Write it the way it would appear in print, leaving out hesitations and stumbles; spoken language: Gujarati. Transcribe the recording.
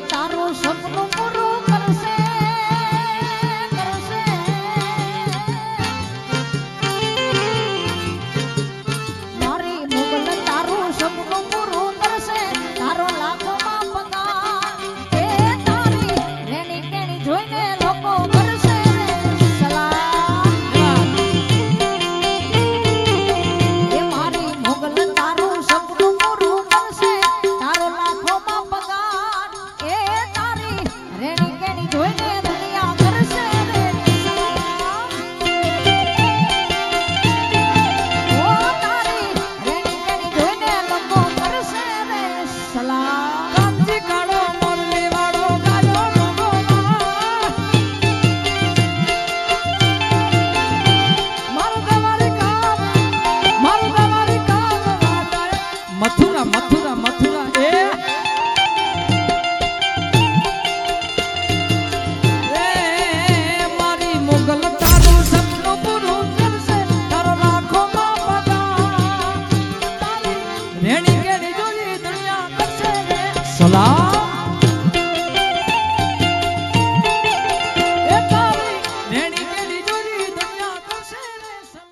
તારું સપનું પૂરું કરશે કરશે મારી મુગલ તારું સપનું પૂરું કરશે તારો લાખોમાં પગાર એ તારી રેની કેણી જોઈને લોકો કરશે સલામ એ મારી મુગલ તારું સપનું પૂરું કરશે તારો લાખોમાં પગાર એ તારી રેની કેણી જોઈને દુનિયા કરશે રે સલામ ઓ તારી રેની કેણી જોઈને લોકો કરશે રે સલામ કામજી કાળો મોરલી વાળો ગાયો ભગવાન મારું તમારી કામ વાતાય મથુરા